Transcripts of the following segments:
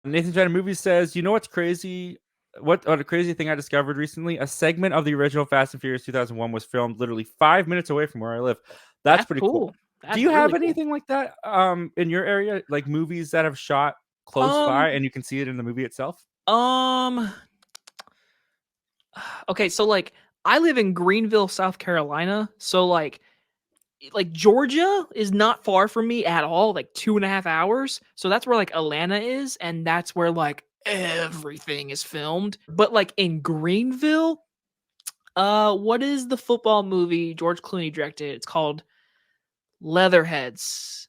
Nathan China Movies says, you know what's crazy? What a crazy thing I discovered recently? A segment of the original Fast and Furious 2001 was filmed literally 5 minutes away from where I live. That's That's pretty cool. cool. Do That's you have really cool. anything like that in your area, like movies that have shot close Um, by and you can see it in the movie itself? um, okay, so like I live in Greenville, South Carolina, so like Georgia is not far from me at all, like 2.5 hours. So that's where like Atlanta is, and that's where like everything is filmed. But like in Greenville, what is the football movie George Clooney directed? It's called Leatherheads.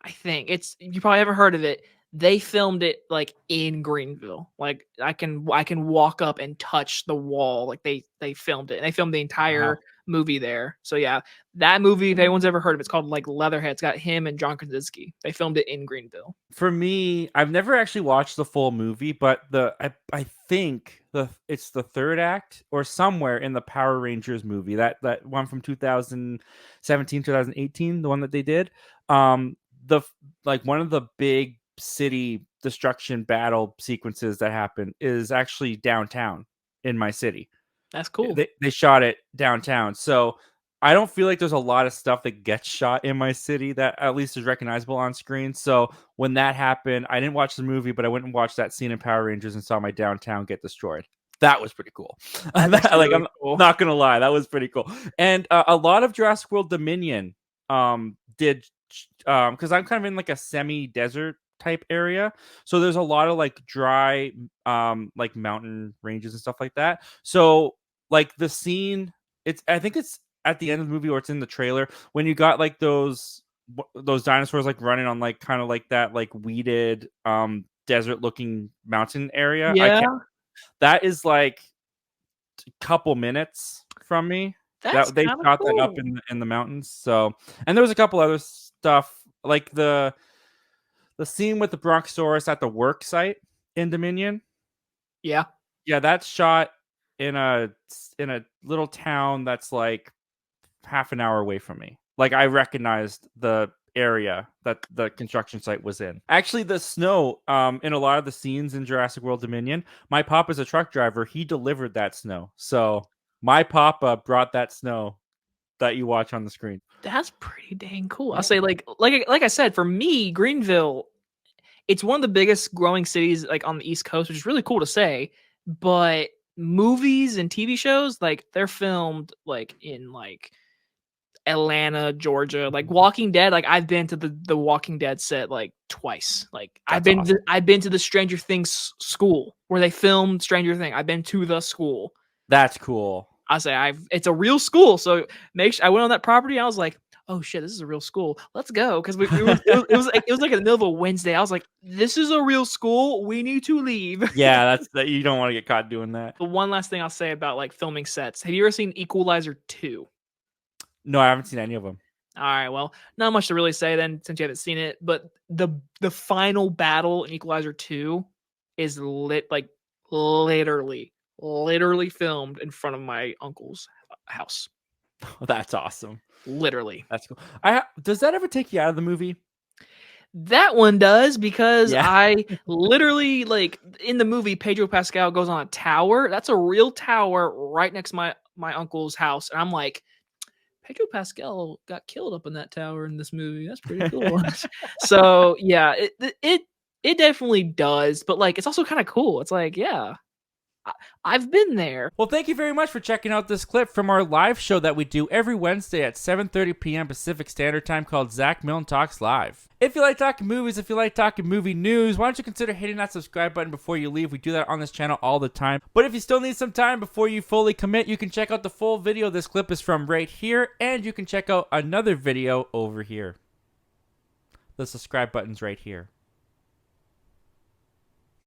I think it's you probably haven't heard of it. They filmed it like in Greenville. Like I can walk up and touch the wall. Like they filmed it. And they filmed the entire Wow. movie there. So yeah, that movie, if anyone's ever heard of it, it's called like Leatherhead. It's got him and John Krasinski. They filmed it in Greenville. For me, I've never actually watched the full movie, but I think it's the third act or somewhere in the Power Rangers movie, that one from 2017, 2018, the one that they did. The like one of the big city destruction battle sequences that happen is actually downtown in my city. That's cool. They shot it downtown. So I don't feel like there's a lot of stuff that gets shot in my city that at least is recognizable on screen. So when that happened, I didn't watch the movie, but I went and watched that scene in Power Rangers and saw my downtown get destroyed. That was pretty cool. That's actually Like, really I'm cool. not gonna lie, that was pretty cool. And a lot of Jurassic World Dominion did because I'm kind of in like a semi-desert type area, so there's a lot of like dry like mountain ranges and stuff like that. So like the scene, I think it's at the end of the movie or it's in the trailer when you got like those dinosaurs like running on like kind of like that like weeded desert looking mountain area. I can't Yeah, That is like a couple minutes from me. that's That they kind of shot that up cool. in the mountains. So, and there was a couple other stuff like the scene with the Brontosaurus at the work site in Dominion. Yeah. Yeah, that's shot in a little town that's like half an hour away from me. Like I recognized the area that the construction site was in. Actually, the snow in a lot of the scenes in Jurassic World Dominion, my pop is a truck driver. He delivered that snow. So my papa brought that snow that you watch on the screen. That's pretty dang cool. I'll say like I said, for me, Greenville, it's one of the biggest growing cities like on the East Coast, which is really cool to say. But movies and TV shows, like they're filmed like in like Atlanta, Georgia. Like Walking Dead, like I've been to the Walking Dead set like twice. Like That's awesome. I've been to the Stranger Things school where they filmed Stranger Things. I've been to the school. That's cool. I say it's a real school. So I went on that property. I was like, oh shit, this is a real school. Let's go because it was like in the middle of a Wednesday. I was like, this is a real school. We need to leave. Yeah, that's that. You don't want to get caught doing that. The one last thing I'll say about like filming sets. Have you ever seen Equalizer 2? No, I haven't seen any of them. All right, well, not much to really say then since you haven't seen it, but the final battle in Equalizer 2 is literally filmed in front of my uncle's house. That's awesome. Literally. That's cool. Does that ever take you out of the movie? That one does because Yeah. I literally like in the movie Pedro Pascal goes on a tower. That's a real tower right next to my uncle's house, and I'm like, Pedro Pascal got killed up in that tower in this movie. That's pretty cool. So yeah, it definitely does, but like it's also kind of cool. It's like yeah, I've been there. Well, thank you very much for checking out this clip from our live show that we do every Wednesday at 7:30 p.m. Pacific Standard Time called Zach Milne Talks Live. If you like talking movies, if you like talking movie news, why don't you consider hitting that subscribe button before you leave? We do that on this channel all the time. But if you still need some time before you fully commit, you can check out the full video this clip is from right here, and you can check out another video over here. The subscribe button's right here.